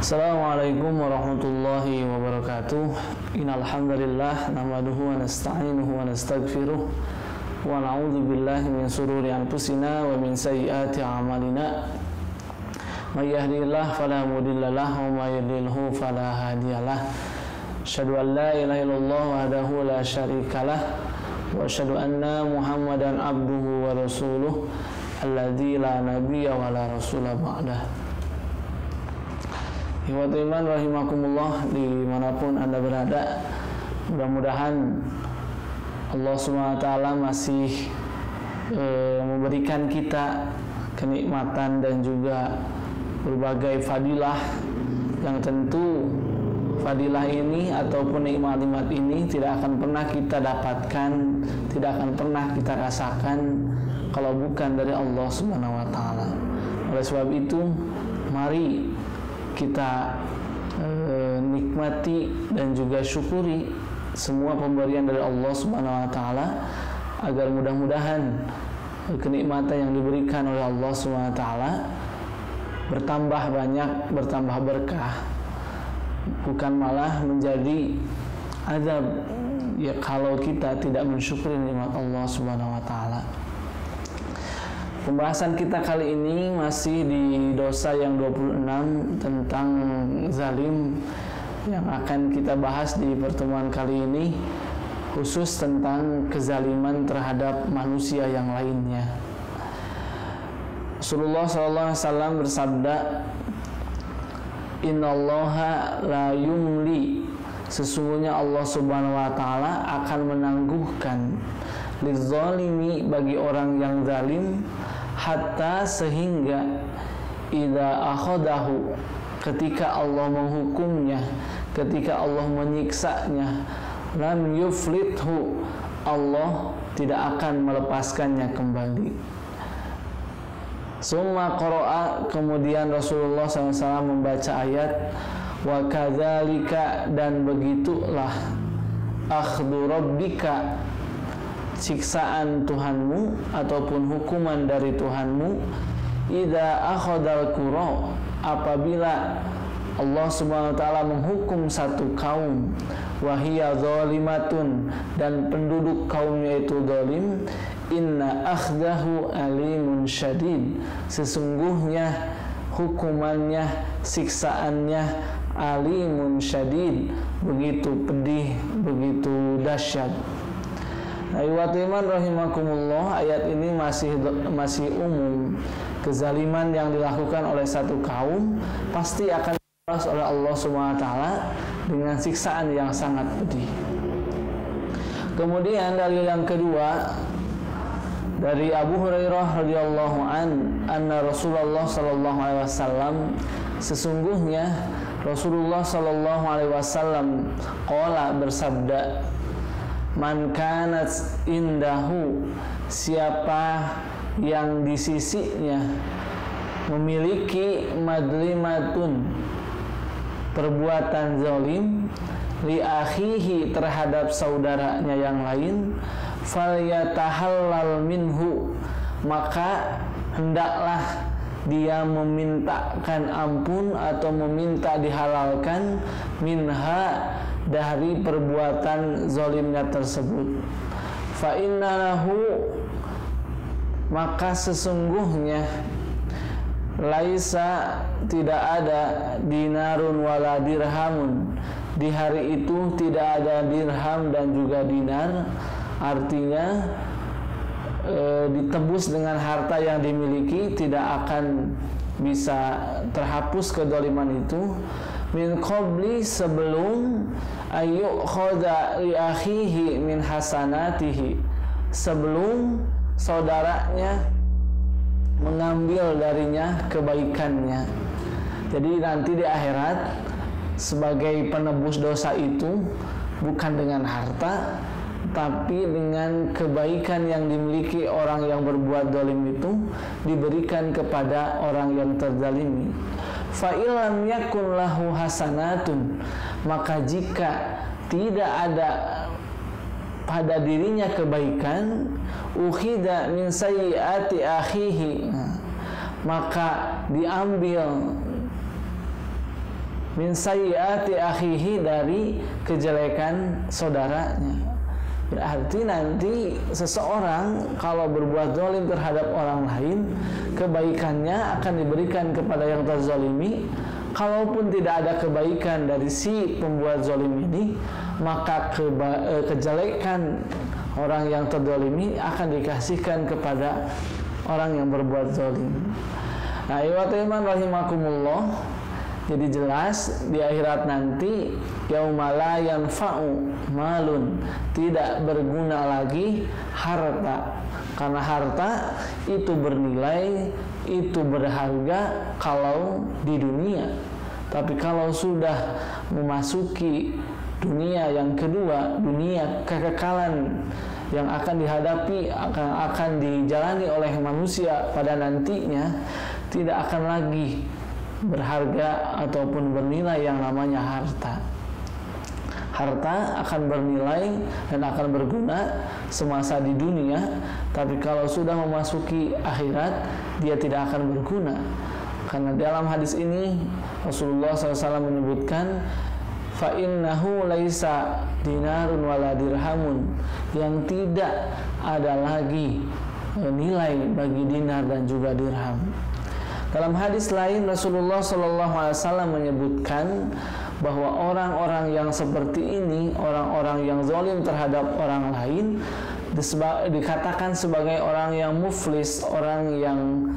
Assalamualaikum warahmatullahi wabarakatuh. Innal hamdalillah nahmaduhu wa nasta'inuhu wa nastaghfiruh wa na'udzu billahi min shururi anfusina wa min sayyiati a'malina. May yahdihillahu fala mudhillalah wa may yudhlilhu fala hadiyalah. Asyhadu an la ilaha illallah wahdahu la syarikalah wa asyhadu anna Muhammadan abduhu wa rasuluh alladzi la nabiyya wa la rasula ba'dah. Ikhwat iman rahimakumullah, dimanapun anda berada, mudah-mudahan Allah SWT masih memberikan kita kenikmatan dan juga berbagai fadilah yang tentu fadilah ini ataupun nikmat-nikmat ini tidak akan pernah kita dapatkan, tidak akan pernah kita rasakan kalau bukan dari Allah SWT. Oleh sebab itu, mari kita nikmati dan juga syukuri semua pemberian dari Allah Subhanahu wa taala agar mudah-mudahan kenikmatan yang diberikan oleh Allah Subhanahu wa taala bertambah banyak, bertambah berkah, bukan malah menjadi azab ya kalau kita tidak mensyukuri nikmat Allah Subhanahu wa taala. Pembahasan kita kali ini masih di dosa yang 26 tentang zalim yang akan kita bahas di pertemuan kali ini, khusus tentang kezaliman terhadap manusia yang lainnya. Rasulullah SAW bersabda, Innallaha la yumli, sesungguhnya Allah Subhanahu wa taala akan menangguhkan lizzalimi, bagi orang yang zalim, hatta sehingga idza akhadahu, ketika Allah menghukumnya, ketika Allah menyiksanya, lam yuflithu, Allah tidak akan melepaskannya kembali. Summa qara'a, kemudian Rasulullah SAW membaca ayat wa kadzalika, dan begitulah akhdhu rabbika, siksaan Tuhanmu ataupun hukuman dari Tuhanmu, idza akhadal qura, apabila Allah Subhanahu wa taala menghukum satu kaum, wahia zalimatun, dan penduduk kaumnya itu zalim, inna akhdahu alimun syadid, sesungguhnya hukumannya, siksaannya alimun syadid, begitu pedih, begitu dahsyat. Ayat iman rahimakumullah, ayat ini masih umum. Kezaliman yang dilakukan oleh satu kaum pasti akan dibalas oleh Allah Subhanahu wa taala dengan siksaan yang sangat pedih. Kemudian dalil yang kedua dari Abu Hurairah radhiyallahu anna Rasulullah sallallahu alaihi wasallam, sesungguhnya Rasulullah sallallahu alaihi wasallam qala, bersabda, man kanat indahu, siapa yang di sisinya memiliki madlimatun, perbuatan zalim, li akhihi, terhadap saudaranya yang lain, falyatahallal minhu, maka hendaklah dia memintakan ampun atau meminta dihalalkan, minha, dari perbuatan zalimnya tersebut. Fa innahu, maka sesungguhnya, laisa, tidak ada, dinarun wala dirhamun, di hari itu tidak ada dirham dan juga dinar, artinya ditebus dengan harta yang dimiliki, tidak akan bisa terhapus kezaliman itu, min qabli, sebelum ayu khoda li akhihi min hasanatihi, sebelum saudaranya mengambil darinya kebaikannya. Jadi nanti di akhirat sebagai penebus dosa itu bukan dengan harta, tapi dengan kebaikan yang dimiliki orang yang berbuat zalim itu diberikan kepada orang yang terzalimi. Fa illam yakun lahu hasanatun, maka jika tidak ada pada dirinya kebaikan, ukhida min sayyiati akhihi, maka diambil min sayyiati akhihi, dari kejelekan saudaranya. Berarti nanti seseorang kalau berbuat zalim terhadap orang lain, kebaikannya akan diberikan kepada yang terzalimi. Kalaupun tidak ada kebaikan dari si pembuat zalim ini, maka kejelekan orang yang terzalimi akan dikasihkan kepada orang yang berbuat zalim. Nah, iman rahimakumullah. Jadi jelas di akhirat nanti yaumala yanfa'u malun, tidak berguna lagi harta, karena harta itu bernilai, itu berharga kalau di dunia. Tapi kalau sudah memasuki dunia yang kedua, dunia kekekalan yang akan dihadapi, akan dijalani oleh manusia pada nantinya, tidak akan lagi berharga ataupun bernilai yang namanya harta. Harta akan bernilai dan akan berguna semasa di dunia, tapi kalau sudah memasuki akhirat, dia tidak akan berguna. Karena dalam hadis ini Rasulullah SAW menyebutkan, fa innahu laisa dinarun wala dirhamun, yang tidak ada lagi nilai bagi dinar dan juga dirham. Dalam hadis lain Rasulullah SAW menyebutkan bahwa orang-orang yang seperti ini, orang-orang yang zalim terhadap orang lain, dikatakan sebagai orang yang muflis, orang yang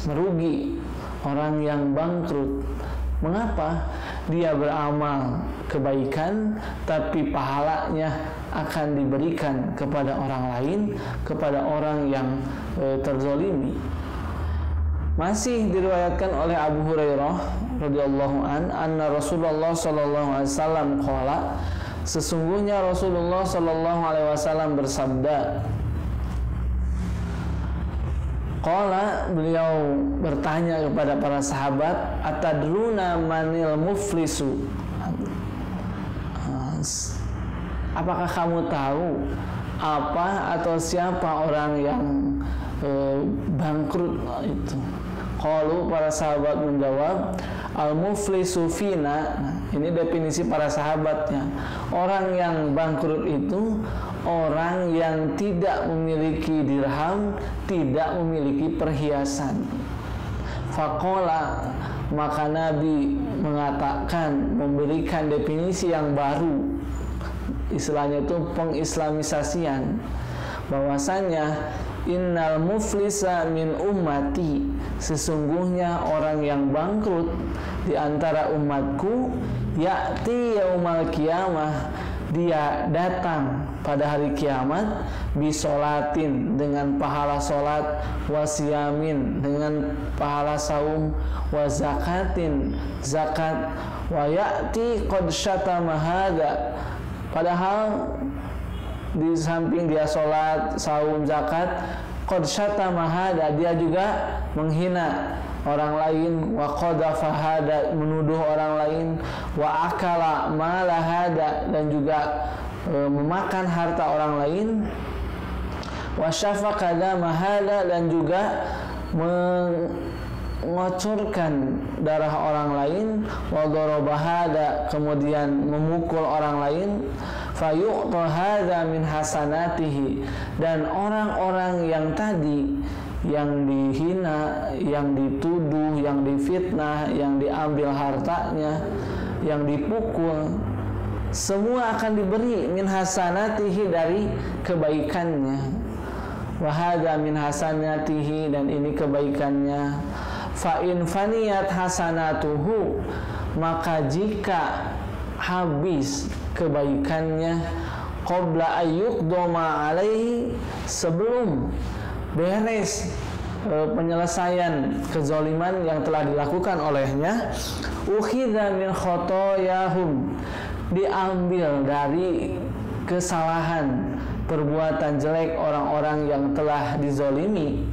merugi, orang yang bangkrut. Mengapa? Dia beramal kebaikan, tapi pahalanya akan diberikan kepada orang lain, kepada orang yang terzalimi. Masih diriwayatkan oleh Abu Hurairah radhiyallahu anna Rasulullah sallallahu alaihi wasallam qala, sesungguhnya Rasulullah sallallahu alaihi wasallam bersabda. Qala, beliau bertanya kepada para sahabat, atadruna manil muflisu, apakah kamu tahu apa atau siapa orang yang bangkrut itu? Qalu, para sahabat menjawab, al-muflisu fina. Nah, ini definisi para sahabatnya. Orang yang bangkrut itu orang yang tidak memiliki dirham, tidak memiliki perhiasan. Faqala, maka Nabi mengatakan, memberikan definisi yang baru, istilahnya itu pengislamisasian, bahwasanya innal muflisa min ummati, sesungguhnya orang yang bangkrut di antara umatku, ya'ti yaumal qiyamah, dia datang pada hari kiamat, bisolatin, dengan pahala solat, wasiyamin, dengan pahala saum, wa zakatin, zakat, wa ya'ti qad syatama hadza, padahal di samping dia sholat, saum, zakat, qad syatama hada, dia juga menghina orang lain, wa qadhafa hada, menuduh orang lain, wa akala mala hada, dan juga memakan harta orang lain, wa syafaqa dama hada, dan juga mengocorkan darah orang lain, wa daraba hada, kemudian memukul orang lain, fayu'ta hadza min hasanatihi, dan orang-orang yang tadi yang dihina, yang dituduh, yang difitnah, yang diambil hartanya, yang dipukul, semua akan diberi min hasanatihi, dari kebaikannya. Wa hadza min hasanatihi, dan ini kebaikannya. Fa in faniyat hasanatuhu, maka jika habis kebaikannya, qabla ayyuqdama alaihi, sebelum beres penyelesaian kezaliman yang telah dilakukan olehnya, ukhidha min khotoyahum, diambil dari kesalahan perbuatan jelek orang-orang yang telah dizalimi,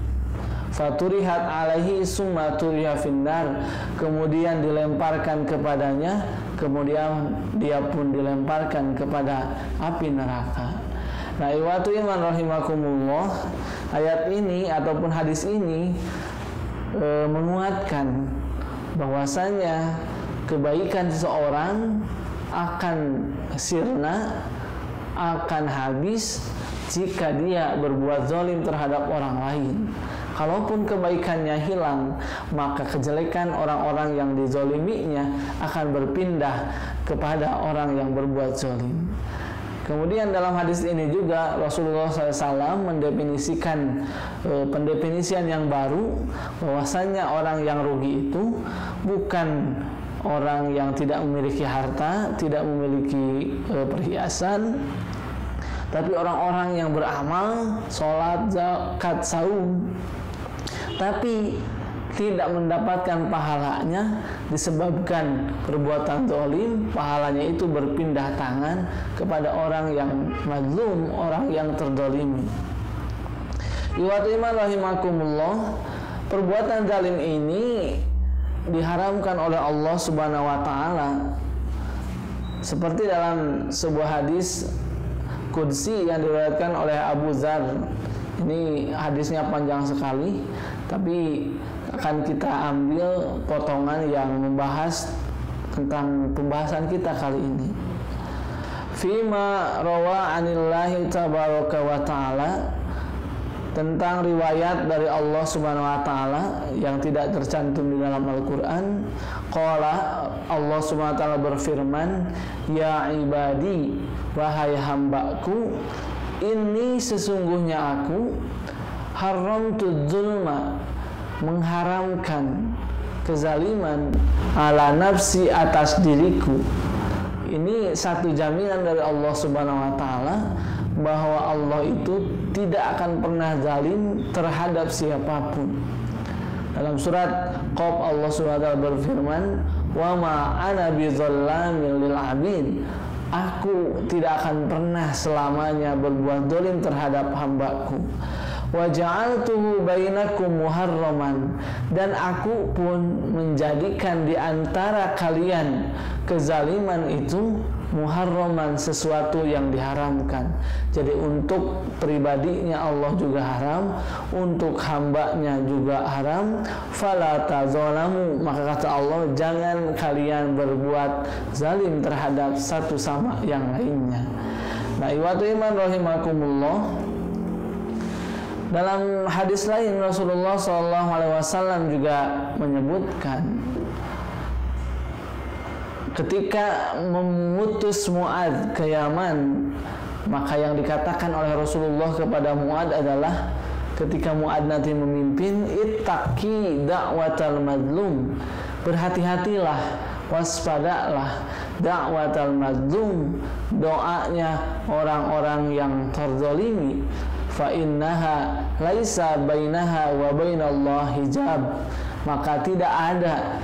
faturihat alaihi summa turiha finnar, kemudian dilemparkan kepadanya, kemudian dia pun dilemparkan kepada api neraka. Nah, iwatu iman rahimakumullah, ayat ini ataupun hadis ini menguatkan bahwasanya kebaikan seseorang akan sirna, akan habis jika dia berbuat zalim terhadap orang lain. Kalaupun kebaikannya hilang, maka kejelekan orang-orang yang dizoliminya akan berpindah kepada orang yang berbuat zalim. Kemudian dalam hadis ini juga Rasulullah SAW mendefinisikan pendefinisian yang baru, bahwasanya orang yang rugi itu bukan orang yang tidak memiliki harta, tidak memiliki perhiasan, tapi orang-orang yang beramal, sholat, zakat, saum, tapi tidak mendapatkan pahalanya disebabkan perbuatan zalim, pahalanya itu berpindah tangan kepada orang yang mazlum, orang yang terzalimi. Ikhwatul iman rahimakumullah, perbuatan zalim ini diharamkan oleh Allah Subhanahu wa taala. Seperti dalam sebuah hadis qudsi yang diriwayatkan oleh Abu Dzar. Ini hadisnya panjang sekali, tapi akan kita ambil potongan yang membahas tentang pembahasan kita kali ini. Fima rawa anillahi tabaraka wa ta'ala, tentang riwayat dari Allah Subhanahu wa taala yang tidak tercantum di dalam Al-Qur'an. Qala, Allah Subhanahu wa taala berfirman, ya ibadi, wahai hambaku, ini sesungguhnya aku haramtu dzulma, mengharamkan kezaliman, ala nafsi, atas diriku. Ini satu jaminan dari Allah Subhanahu wa taala bahwa Allah itu tidak akan pernah zalim terhadap siapapun. Dalam surat Qaf Allah Subhanahu wa taala berfirman, wa ma ana bizallamil lil abid, aku tidak akan pernah selamanya berbuat zalim terhadap hambaku. Wa ja'altuhu bainakum muharraman, dan aku pun menjadikan di antara kalian kezaliman itu muharraman, sesuatu yang diharamkan. Jadi untuk pribadinya Allah juga haram, untuk hambanya juga haram. Fala tazalamu, maka kata Allah, jangan kalian berbuat zalim terhadap satu sama yang lainnya. Nah, ikhwatul iman rahimakumullah, dalam hadis lain Rasulullah SAW juga menyebutkan ketika memutus Mu'adz ke Yaman, maka yang dikatakan oleh Rasulullah kepada Mu'adz adalah ketika Mu'adz nanti memimpin, ittaqi da'watal mazlum, berhati-hatilah, waspadalah da'watal mazlum, doanya orang-orang yang terzalimi. Fa innaha laisa bainaha wa bainallahi hijab, maka tidak ada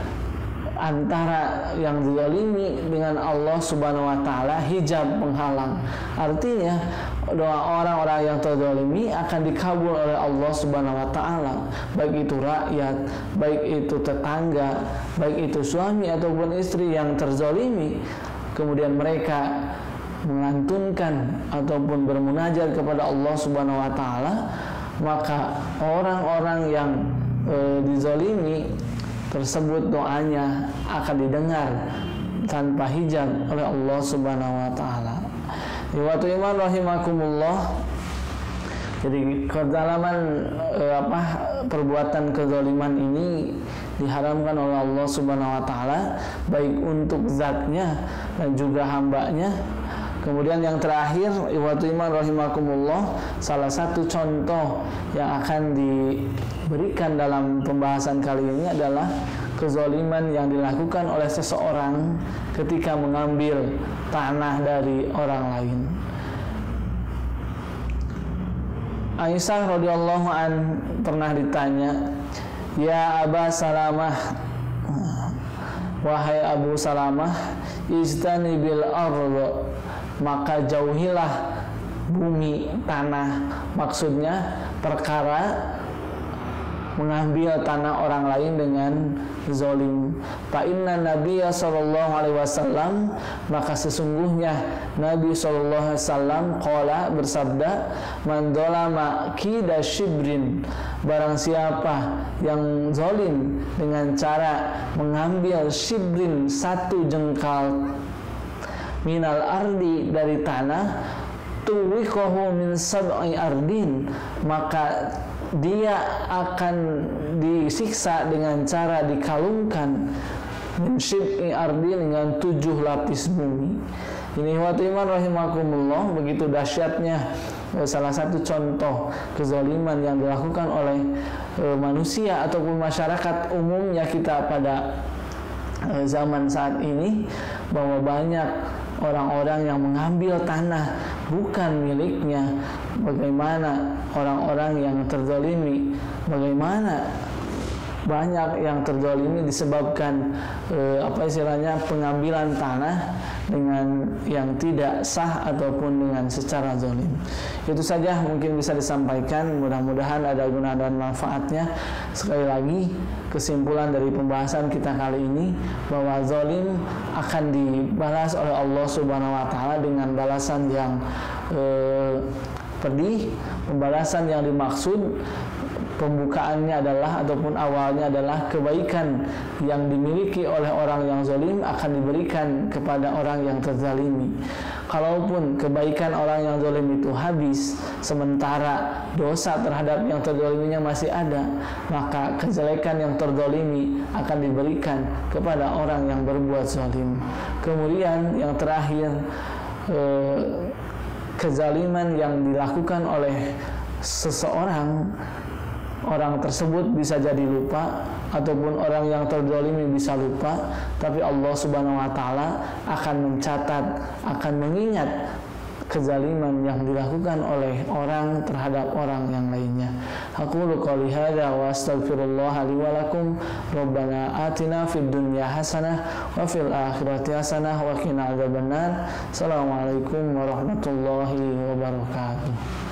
antara yang dizalimi dengan Allah Subhanahu wa taala hijab, penghalang. Artinya doa orang-orang yang terzalimi akan dikabul oleh Allah Subhanahu wa taala, baik itu rakyat, baik itu tetangga, baik itu suami ataupun istri yang terzalimi, kemudian mereka melantunkan ataupun bermunajat kepada Allah Subhanahu wa taala, maka orang-orang yang dizalimi tersebut doanya akan didengar tanpa hijab oleh Allah Subhanahu wa taala. Ikhwatul iman rahimakumullah, jadi kezaliman perbuatan kezaliman ini diharamkan oleh Allah Subhanahu wa taala, baik untuk zatnya dan juga hambanya. Kemudian yang terakhir, ikhwatul iman rahimakumullah, salah satu contoh yang akan diberikan dalam pembahasan kali ini adalah kezaliman yang dilakukan oleh seseorang ketika mengambil tanah dari orang lain. Aisyah radhiyallahu an pernah ditanya, ya Aba Salamah, wahai Abu Salamah, ijtanibil ardh, maka jauhilah bumi, tanah, maksudnya perkara mengambil tanah orang lain dengan zalim. Fa inna Nabiyya sallallahu alaihi wasallam, maka sesungguhnya Nabi sallallahu alaihi wasallam qala, bersabda, man dzalama kida shibrin, barang siapa yang zalim dengan cara mengambil shibrin, satu jengkal, minal ardi, dari tanah, tuwiqahu min sab'i ardin, maka dia akan disiksa dengan cara dikalungkan min sab'i ardin, dengan 7 lapis bumi. Ini wa iman rahimakumullah, begitu dahsyatnya salah satu contoh kezaliman yang dilakukan oleh manusia ataupun masyarakat umumnya kita pada zaman saat ini, bahwa banyak orang-orang yang mengambil tanah bukan miliknya. Bagaimana orang-orang yang terzalimi, bagaimana banyak yang terzalimi disebabkan pengambilan tanah dengan yang tidak sah ataupun dengan secara zalim. Itu saja mungkin bisa disampaikan, mudah-mudahan ada guna dan manfaatnya. Sekali lagi, kesimpulan dari pembahasan kita kali ini bahwa zalim akan dibalas oleh Allah Subhanahu wa taala dengan balasan yang pedih. Pembalasan yang dimaksud pembukaannya adalah ataupun awalnya adalah kebaikan yang dimiliki oleh orang yang zalim akan diberikan kepada orang yang terzalimi. Kalaupun kebaikan orang yang zalim itu habis, sementara dosa terhadap yang terzaliminya masih ada, maka kejelekan yang terzalimi akan diberikan kepada orang yang berbuat zalim. Kemudian yang terakhir, kezaliman yang dilakukan oleh seseorang, orang tersebut bisa jadi lupa, ataupun orang yang terzalimi bisa lupa, tapi Allah Subhanahu wa taala akan mencatat, akan mengingat kezaliman yang dilakukan oleh orang terhadap orang yang lainnya. Aqulu qouli hadza wa astaghfirullah li wa lakum. Rabbana atina fid dunya hasanah wa fil akhirati hasanah wa qina adzabannar. Assalamualaikum warahmatullahi wabarakatuh.